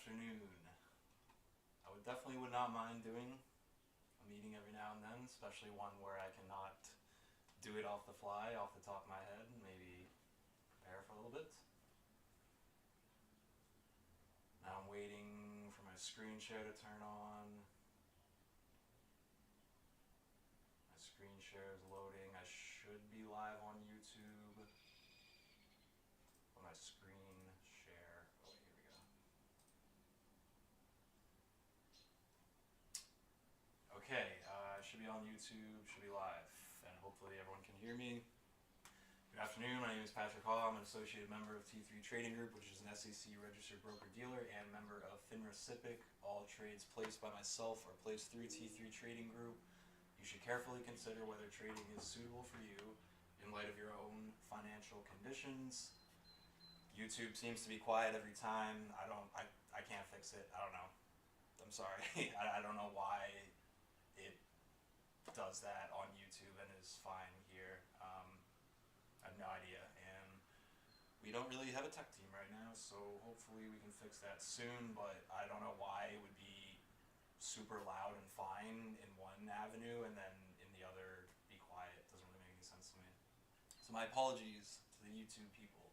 afternoon. I definitely would not mind doing a meeting every now and then, especially one where I cannot do it off the fly, off the top of my head, and maybe prepare for a little bit. Now I'm waiting for my screen share to turn on. My screen share is loading. I should be live on YouTube. My screen share. Oh, here we go. Okay, should be on YouTube, should be live, and hopefully everyone can hear me. Good afternoon, my name is Patrick Hawe. I'm an associated member of T3 Trading Group, which is an SEC registered broker-dealer, and member of FINRA SIPC. All trades placed by myself are placed through T3 Trading Group. You should carefully consider whether trading is suitable for you in light of your own financial conditions. YouTube seems to be quiet every time. I can't fix it. I don't know. I'm sorry. I don't know why it does that on YouTube and is fine here. I have no idea. And we don't really have a tech team right now, so hopefully we can fix that soon, but I don't know why it would be super loud and fine in one avenue and then in the other be quiet. It doesn't really make any sense to me. So my apologies to the YouTube people.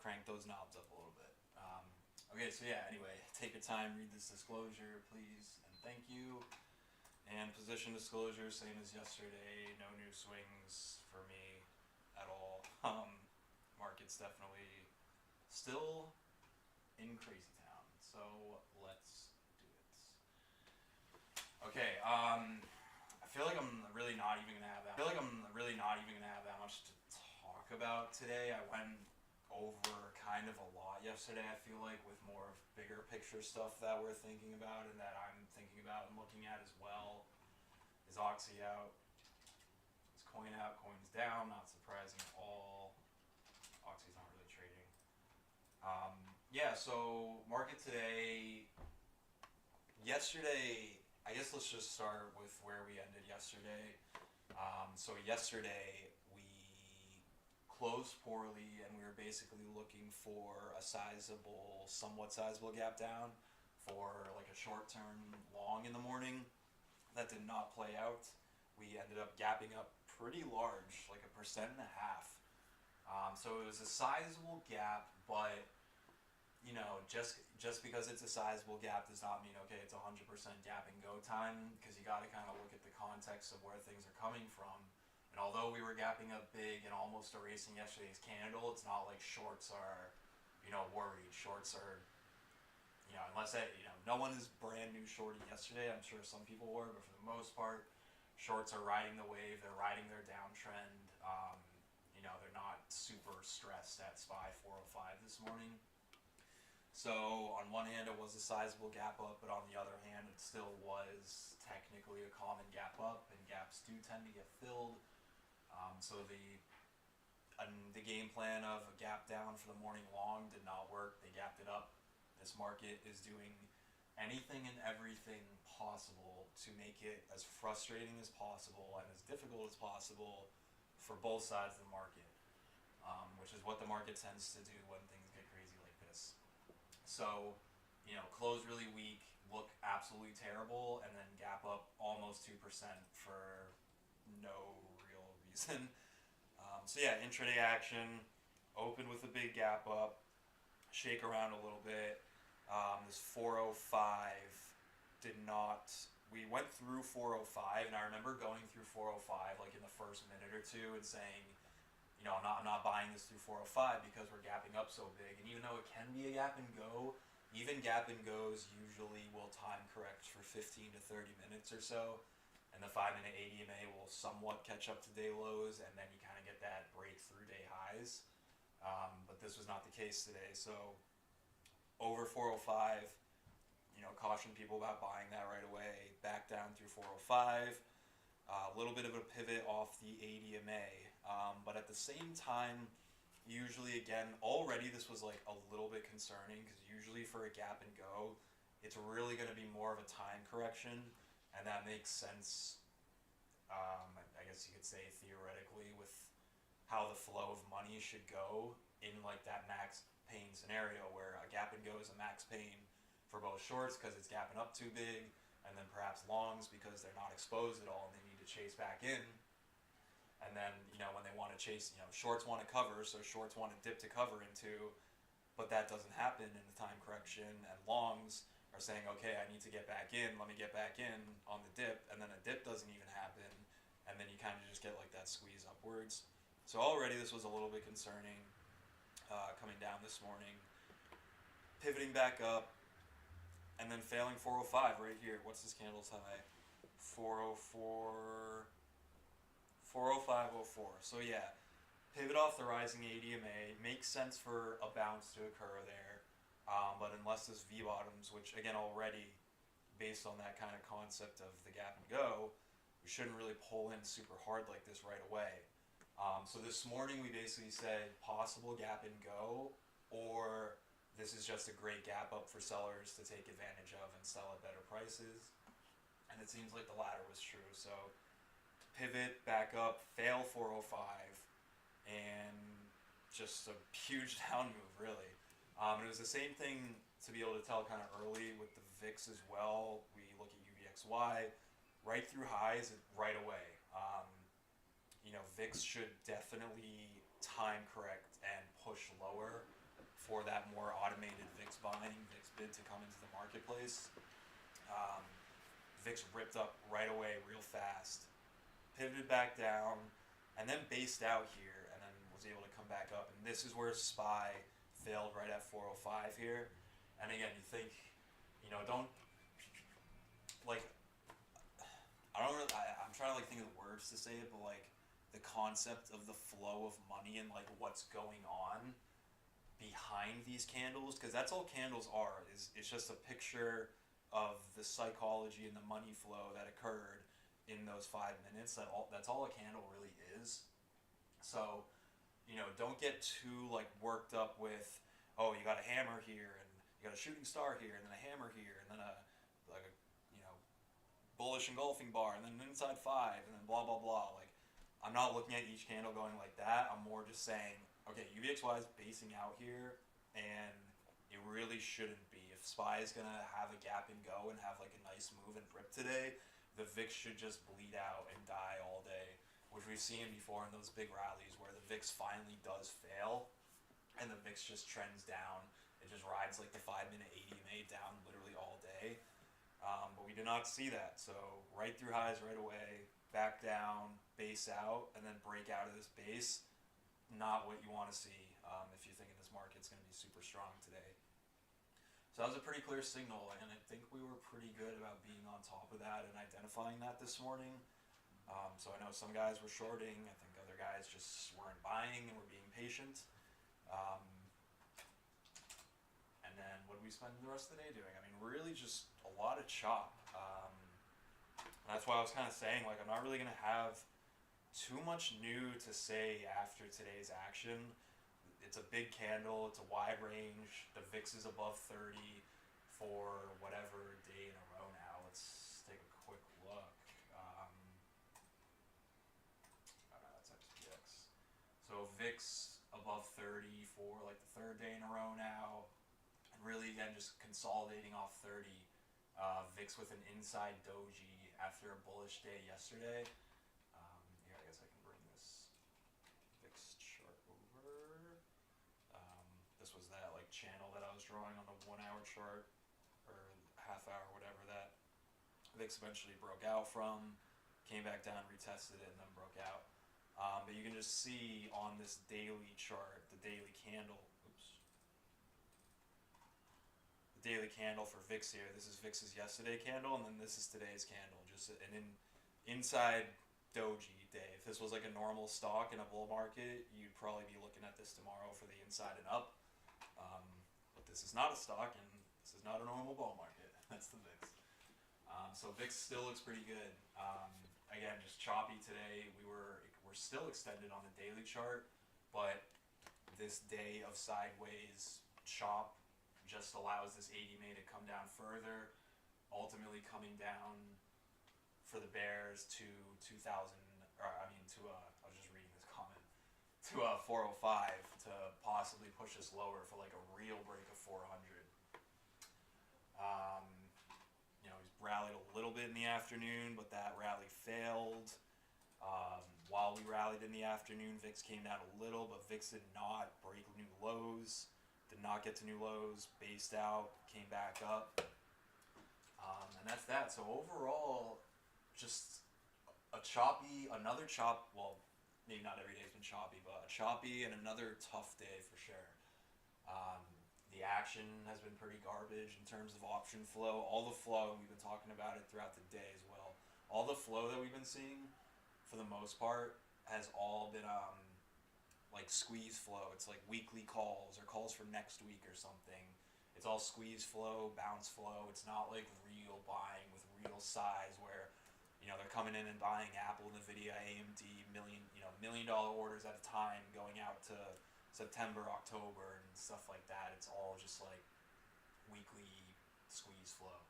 Crank those knobs up a little bit. Okay, so yeah, anyway, take your time, read this disclosure, please, and thank you. And position disclosure, same as yesterday, no new swings for me at all. Market's definitely still in crazy town, so let's do it. Okay, I feel like I'm really not even gonna have that. Much to talk about today. I went over kind of a lot yesterday, I feel like, with more of bigger picture stuff that we're thinking about and that I'm thinking about and looking at as well. Is Oxy out? Is coin out? Coin's down, not surprising at all. Oxy's not really trading. Yeah, so market today, yesterday, I guess let's just start with where we ended yesterday. So yesterday we closed poorly, and we were basically looking for a somewhat sizable gap down for like a short-term long in the morning. That did not play out. We ended up gapping up pretty large, like 1.5%. So it was a sizable gap, but you know, just because it's a sizable gap does not mean, okay, it's 100% gap and go time, because you got to kind of look at the context of where things are coming from. And although we were gapping up big and almost erasing yesterday's candle, it's not like shorts are, worried. Shorts are, unless no one is brand new shorted yesterday. I'm sure some people were, but for the most part, shorts are riding the wave. They're riding their downtrend. They're not super stressed at SPY 405 this morning. So on one hand, it was a sizable gap up, but on the other hand, it still was technically a common gap up, and gaps do tend to get filled. So the game plan of a gap down for the morning long did not work. They gapped it up. This market is doing anything and everything possible to make it as frustrating as possible and as difficult as possible for both sides of the market, which is what the market tends to do when things get crazy like this. So, close really weak, look absolutely terrible, and then gap up almost 2% for no real reason. So yeah, intraday action, open with a big gap up, shake around a little bit. This 405 we went through 405, and I remember going through 405 like in the first minute or two and saying, I'm not buying this through 405 because we're gapping up so big. And even though it can be a gap and go, even gap and goes usually will time correct for 15 to 30 minutes or so. And the 5-minute ADMA will somewhat catch up to day lows, and then you kind of get that breakthrough day highs. But this was not the case today. So over 405, caution people about buying that right away. Back down through 405. A little bit of a pivot off the ADMA. But at the same time, usually, again, already this was like a little bit concerning, because usually for a gap and go, it's really going to be more of a time correction. And that makes sense, I guess you could say theoretically, with how the flow of money should go in like that max pain scenario where a gap and go is a max pain for both shorts because it's gapping up too big, and then perhaps longs because they're not exposed at all and they need to chase back in. And then, when they want to chase, shorts want to cover, so shorts want to dip to cover into, but that doesn't happen in the time correction, and longs are saying, okay, I need to get back in, let me get back in on the dip, and then a dip doesn't even happen, and then you kind of just get like that squeeze upwards. So already this was a little bit concerning coming down this morning, pivoting back up, and then failing 405 right here. What's this candle's high? 404, 405.04. So yeah, pivot off the rising ADMA. Makes sense for a bounce to occur there, but unless this V bottoms, which again already, based on that kind of concept of the gap and go, we shouldn't really pull in super hard like this right away. So this morning we basically said possible gap and go, or this is just a great gap up for sellers to take advantage of and sell at better prices. And it seems like the latter was true. So pivot back up, fail 405, and just a huge down move really. It was the same thing to be able to tell kind of early with the VIX as well. We look at UVXY, right through highs right away. VIX should definitely time correct and push lower for that more automated VIX buying, VIX bid to come into the marketplace. VIX ripped up right away real fast, pivoted back down, and then based out here, and then was able to come back up. And this is where SPY failed right at 405 here. And again, you think, don't, like, I'm trying to think of the words to say it, but like the concept of the flow of money and like what's going on behind these candles, because that's all candles are, it's just a picture of the psychology and the money flow that occurred in those 5 minutes. That's all a candle really is. So, don't get too like worked up with, oh, you got a hammer here and you got a shooting star here and then a hammer here and then a bullish engulfing bar and then an inside 5 and then blah blah blah. Like, I'm not looking at each candle going like that. I'm more just saying, okay, UVXY is basing out here, and it really shouldn't be. If SPY is gonna have a gap and go and have like a nice move and rip today, the VIX should just bleed out and die all day, which we've seen before in those big rallies where the VIX finally does fail, and the VIX just trends down. It just rides like the 5-minute ADMA down literally all day. But we did not see that. So right through highs right away, back down, base out, and then break out of this base. Not what you want to see if you're thinking this market's going to be super strong today. So that was a pretty clear signal, and I think we were pretty good about being on top of that and identifying that this morning. So I know some guys were shorting. I think other guys just weren't buying and were being patient. And then what did we spend the rest of the day doing? I mean, really just a lot of chop. And that's why I was kind of saying, like, I'm not really going to have too much new to say after today's action. It's a big candle. It's a wide range. The VIX is above 30 for whatever day in a row now. Let's take a quick look. That's SPX. So VIX above 30 for like the third day in a row now. And really, again, just consolidating off 30. VIX with an inside doji after a bullish day yesterday. Here, I guess I can bring this VIX chart over. This was that like channel that I was drawing on the 1 hour chart, or half hour, whatever that VIX eventually broke out from, came back down, retested it, and then broke out. But you can just see on this daily chart, the daily candle, daily candle for VIX here. This is VIX's yesterday candle, and then this is today's candle. Just an inside doji day. If this was like a normal stock in a bull market, you'd probably be looking at this tomorrow for the inside and up. But this is not a stock, and this is not a normal bull market. That's the VIX. So VIX still looks pretty good. Again, just choppy today. We're still extended on the daily chart, but this day of sideways chop just allows this ADMA to come down further, ultimately coming down for the bears to 2000, I was just reading this comment, to 405 to to possibly push us lower for like a real break of 400. He's rallied a little bit in the afternoon, but that rally failed. While we rallied in the afternoon, VIX came down a little, but VIX did not break new lows, did not get to new lows, based out, came back up. And that's that. So overall, just well, maybe not every day's been choppy, but a choppy and another tough day for sure. The action has been pretty garbage in terms of option flow. All the flow, we've been talking about it throughout the day as well. All the flow that we've been seeing, for the most part, has all been like squeeze flow. It's like weekly calls or calls for next week or something. It's all squeeze flow, bounce flow. It's not like real buying with real size where they're coming in and buying Apple, Nvidia, AMD, $1 million orders at a time going out to September, October, and stuff like that. It's all just like weekly squeeze flow.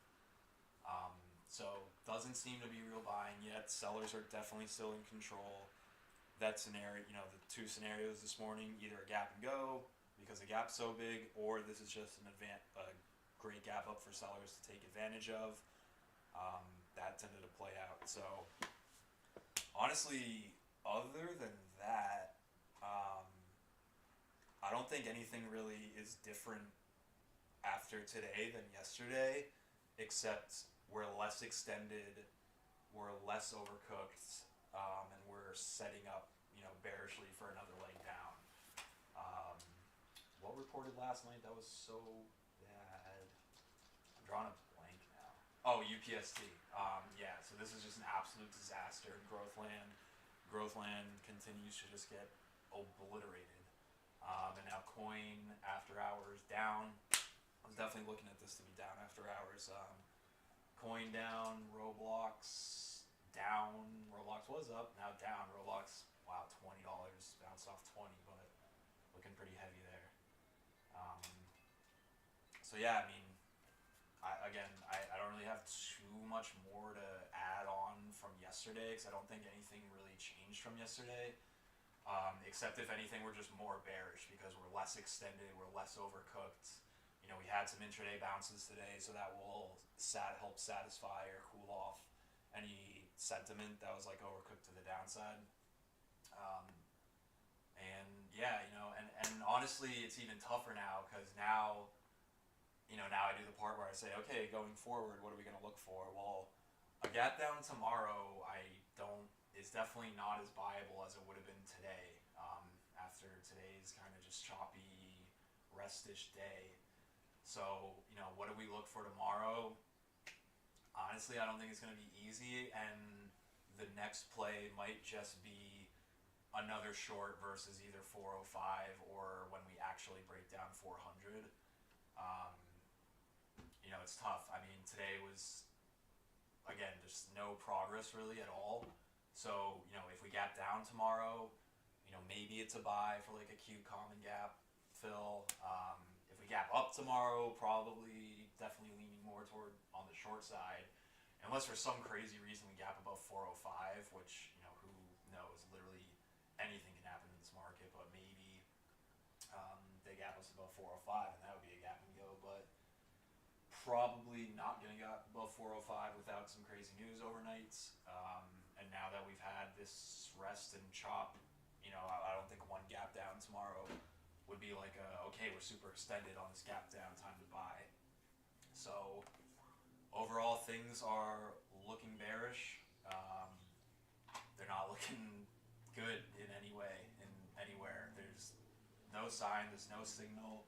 So doesn't seem to be real buying yet. Sellers are definitely still in control. That scenario, the two scenarios this morning, either a gap and go because the gap's so big, or this is just a great gap up for sellers to take advantage of. That tended to play out. So honestly, other than that, I don't think anything really is different after today than yesterday, except we're less extended, we're less overcooked, and we're setting up, bearishly for another leg down. What reported last night? That was so bad. I'm drawing a blank now. Oh, UPST. Yeah, so this is just an absolute disaster in Growthland. Growthland continues to just get obliterated. And now coin after hours down. I was definitely looking at this to be down after hours. Coin down, Roblox down. Roblox was up, now down. Roblox, wow, $20, bounced off 20, but looking pretty heavy there. So yeah, I mean, I don't really have too much more to add on from yesterday because I don't think anything really changed from yesterday. Except if anything, we're just more bearish because we're less extended, we're less overcooked. We had some intraday bounces today, so that will help satisfy or cool off any sentiment that was like overcooked to the downside. And yeah, and honestly, it's even tougher now because now I do the part where I say, okay, going forward, what are we going to look for? Well, a gap down tomorrow, is definitely not as viable as it would have been today, after today's kind of just choppy, restish day. So, what do we look for tomorrow? Honestly, I don't think it's going to be easy, and the next play might just be another short versus either 405 or when we actually break down 400. It's tough. I mean, today was, again, just no progress really at all. So, if we gap down tomorrow, maybe it's a buy for like a cute common gap fill. If we gap up tomorrow, definitely leaning more toward on the short side. Unless for some crazy reason we gap above 405, which, who knows, literally anything can happen in this market, but maybe they gap us above 405 and that would be a gap and go, but probably not going to get above 405 without some crazy news overnight. And now that we've had this rest and chop, I don't think one gap down tomorrow would be like okay, we're super extended on this gap down, time to buy. So overall, things are looking bearish. They're not looking good in any way, in anywhere. There's no sign, there's no signal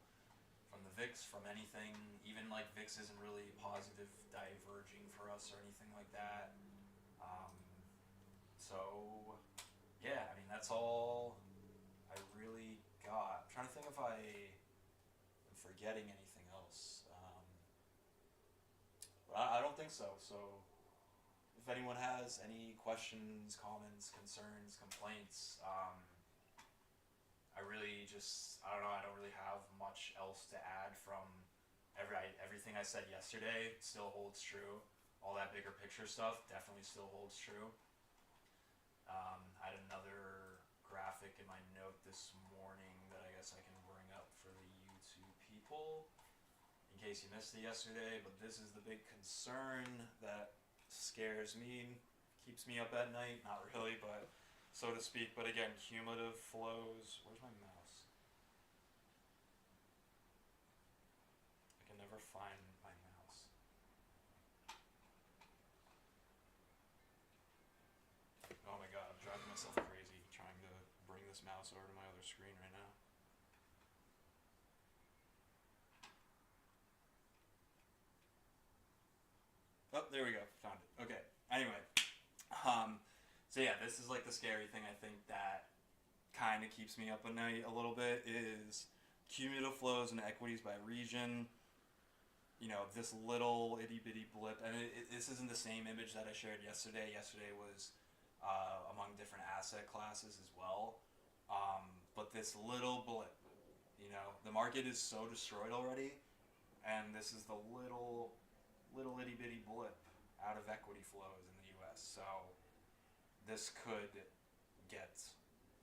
from the VIX, from anything. Even like VIX isn't really positive diverging for us or anything like that. So yeah, I mean, that's all I really got. I'm trying to think if I am forgetting anything else. But I don't think so. So if anyone has any questions, comments, concerns, complaints, I really I don't know, I don't really have much else to add from everything I said yesterday still holds true. All that bigger picture stuff definitely still holds true. I had another graphic in my note this morning that I guess I can bring up for the YouTube people, in case you missed it yesterday, but this is the big concern that scares me, keeps me up at night, not really, but so to speak, but again, cumulative flows, where's my mouse? I can never find my mouse. Oh my god, I'm driving myself crazy trying to bring this mouse over to my other screen right now. Oh, there we go, found it. Okay, anyway, so yeah, this is like the scary thing I think that kind of keeps me up at night a little bit is cumulative flows and equities by region. You know, this little itty bitty blip, and this isn't the same image that I shared yesterday. Yesterday was among different asset classes as well. But this little blip, you know, the market is so destroyed already, and this is the little itty bitty blip out of equity flows in the U.S. So this could get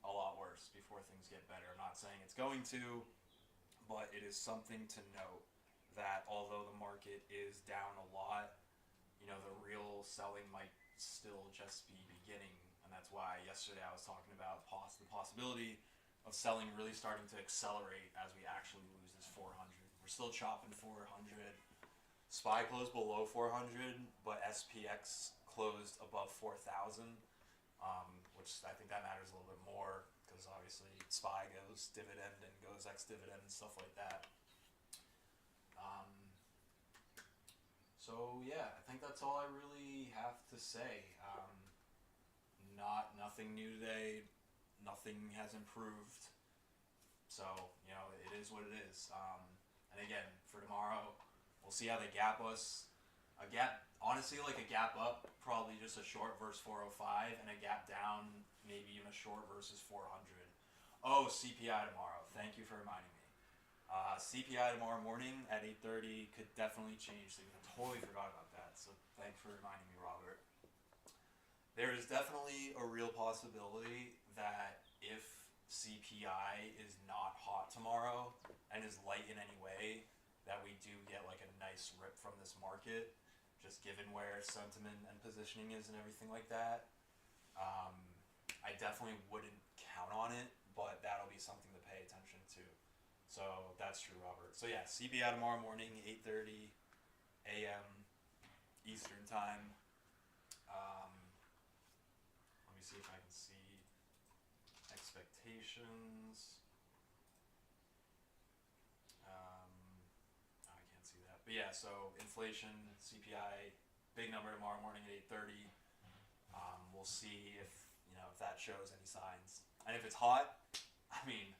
a lot worse before things get better. I'm not saying it's going to, but it is something to note that although the market is down a lot, you know, the real selling might still just be beginning. And that's why yesterday I was talking about the possibility of selling really starting to accelerate as we actually lose this 400. We're still chopping 400. SPY closed below 400, but SPX closed above 4,000, which I think that matters a little bit more because obviously SPY goes dividend and goes ex-dividend and stuff like that. So yeah, I think that's all I really have to say. Nothing new today. Nothing has improved. So you know, it is what it is. And again, for tomorrow, we'll see how they gap us. A gap, honestly, like a gap up, probably just a short versus 405, and a gap down, maybe even a short versus 400. Oh, CPI tomorrow. Thank you for reminding me. CPI tomorrow morning at 8:30 could definitely change things. I totally forgot about that, so thanks for reminding me, Robert. There is definitely a real possibility that if CPI is not hot tomorrow and is light in any way, that we do get like a nice rip from this market, just given where sentiment and positioning is and everything like that. I definitely wouldn't count on it, but that'll be something to pay attention to. So that's true, Robert. So yeah, CPI tomorrow morning, 8:30 a.m. Eastern time. Let me see if I can see expectations. I can't see that. But yeah, so inflation, CPI, big number tomorrow morning at 8:30. We'll see if that shows any signs. And if it's hot, I mean,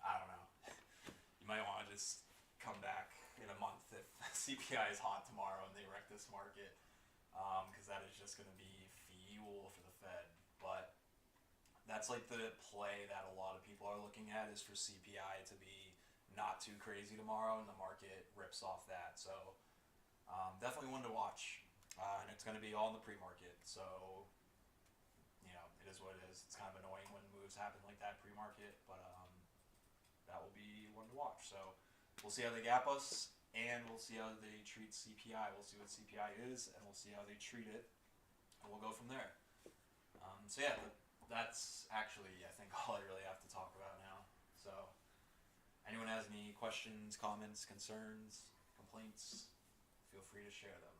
I don't know. You might want to just come back in a month if CPI is hot tomorrow and they wreck this market, because that is just going to be fuel for the Fed. But that's like the play that a lot of people are looking at, is for CPI to be not too crazy tomorrow and the market rips off that. So definitely one to watch, and it's going to be all in the pre-market. So it is what it is. It's kind of annoying when moves happen like that pre-market, but that will be one to watch. So we'll see how they gap us, and we'll see how they treat CPI. We'll see what CPI is, and we'll see how they treat it, and we'll go from there. So yeah, that's actually, I think, all I really have to talk about now. So anyone has any questions, comments, concerns, complaints, feel free to share them.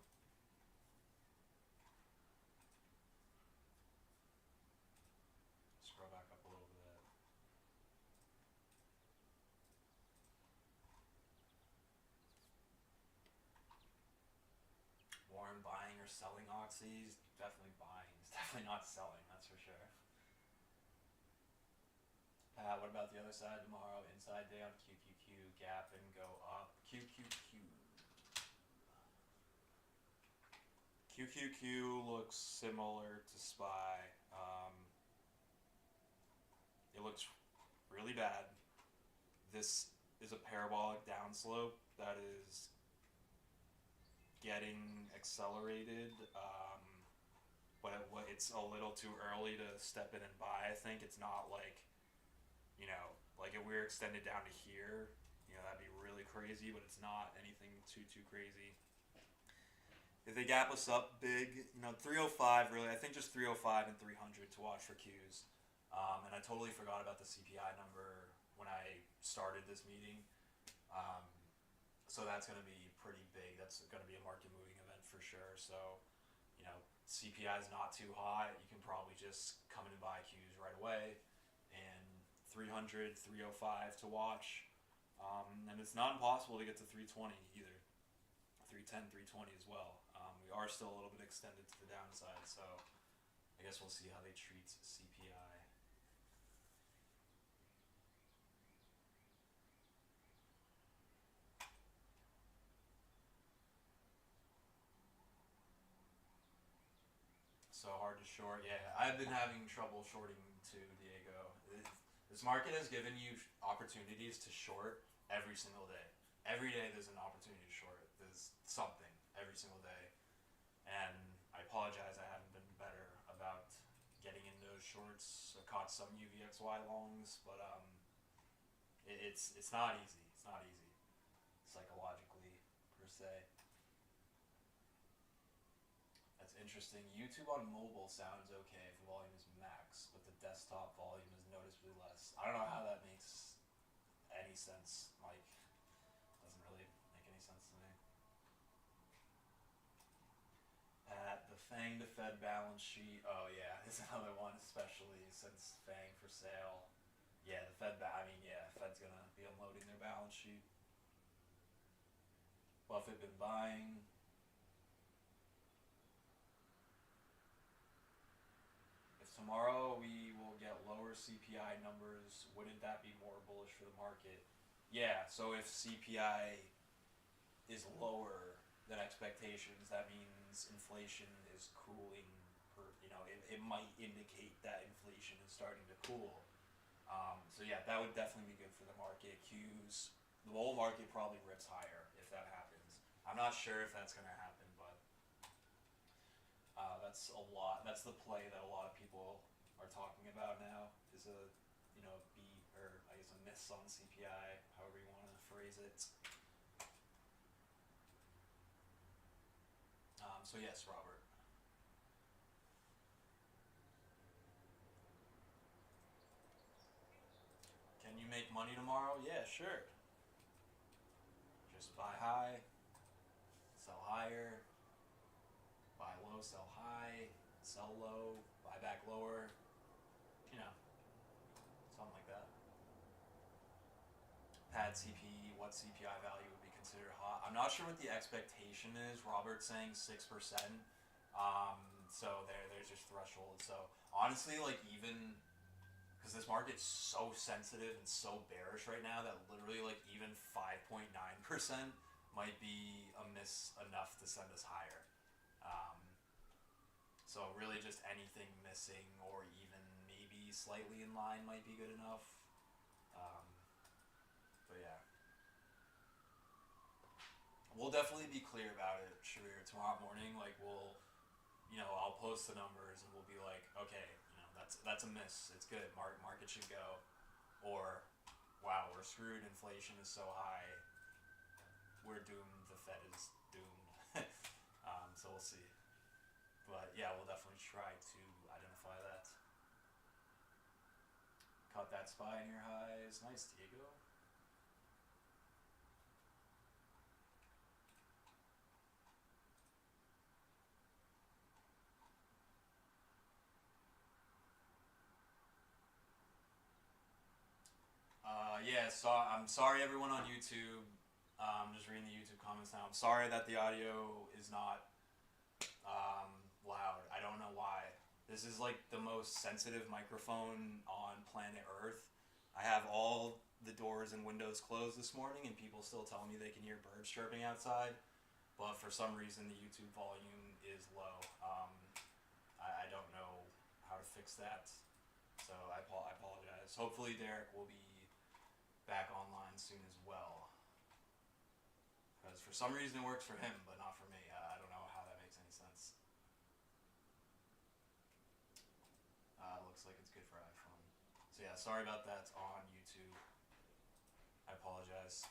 Scroll back up a little bit. Warren buying or selling Oxys? Definitely buying. It's definitely not selling, that's for sure. What about the other side tomorrow? Inside day on QQQ, gap and go up. QQQ. QQQ looks similar to SPY. It looks really bad. This is a parabolic downslope that is getting accelerated, but it's a little too early to step in and buy. I think it's not like Like if we're extended down to here, that'd be really crazy, but it's not anything too crazy. If they gap us up big, 305 really, I think just 305 and 300 to watch for Qs. And I totally forgot about the CPI number when I started this meeting. So that's going to be pretty big. That's going to be a market moving event for sure. So, CPI is not too hot. You can probably just come in and buy Qs right away. And 300, 305 to watch. And it's not impossible to get to 320 either. 310, 320 as well. We are still a little bit extended to the downside, so I guess we'll see how they treat CPI. So hard to short. Yeah, I've been having trouble shorting too, Diego. This market has given you opportunities to short every single day. Every day there's an opportunity to short. There's something every single day. And I apologize, I haven't been better about getting in those shorts. I caught some UVXY longs, but it's not easy. It's not easy psychologically per se. That's interesting. YouTube on mobile sounds okay if the volume is max, but the desktop volume is noticeably less. I don't know how that makes any sense. Like, doesn't really make any sense to me. The FANG to Fed balance sheet. Oh yeah, there's another one, especially since FANG for sale. Yeah, the Fed's gonna be unloading their balance sheet. Buffett been buying. If tomorrow we will get lower CPI numbers, wouldn't that be more bullish for the market? Yeah, so if CPI is lower than expectations, that means inflation is cooling. It might indicate that inflation is starting to cool. So yeah, that would definitely be good for the market. Qs, the whole market probably rips higher if that happens. I'm not sure if that's going to happen, but that's a lot. That's the play that a lot of people are talking about now. Is a beat, or I guess a miss on CPI, however you want to phrase it. So yes, Robert. Can you make money tomorrow? Yeah, sure. Just buy high, sell higher, buy low, sell high, sell low, buy back lower. You know, something like that. Pad CP, what CPI value would be considered hot? I'm not sure what the expectation is. Robert's saying 6%. So there's just threshold. So honestly, like even because this market's so sensitive and so bearish right now that literally like even 5.9% might be a miss enough to send us higher. So really just anything missing or even maybe slightly in line might be good enough. But yeah. We'll definitely be clear about it, Shabir, tomorrow morning. Like I'll post the numbers and we'll be like, okay, that's a miss. It's good. Market should go. Or, wow, we're screwed. Inflation is so high. We're doomed. The Fed is doomed. So we'll see. But yeah, we'll definitely try to identify that. Caught that SPY in your highs. Nice, Diego. I'm sorry everyone on YouTube. I'm just reading the YouTube comments now. I'm sorry that the audio is not loud. I don't know why. This is like the most sensitive microphone on planet Earth. I have all the doors and windows closed this morning and people still tell me they can hear birds chirping outside. But for some reason the YouTube volume is low. I don't know how to fix that. So I apologize. Hopefully Derek will be back online soon as well. Because for some reason it works for him, but not for me. I don't know how that makes any sense. Looks like it's good for iPhone. So yeah, sorry about that on YouTube. I apologize.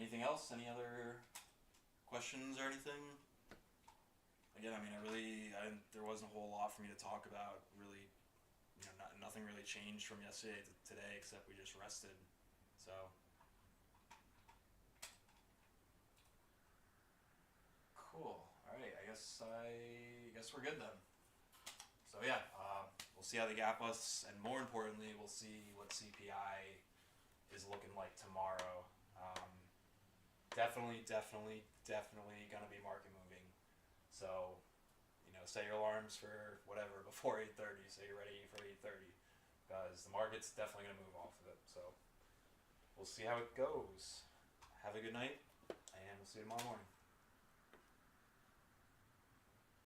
Anything else? Any other questions or anything? Again, I mean, there wasn't a whole lot for me to talk about. Really, nothing really changed from yesterday to today except we just rested. So, cool. All right. I guess we're good then. So yeah, we'll see how they gap us, and more importantly, we'll see what CPI is looking like tomorrow. Definitely gonna be market moving. So, set your alarms for whatever before 8:30. So you're ready for 8:30, because the market's definitely gonna move off of it. So we'll see how it goes. Have a good night, and we'll see you tomorrow morning.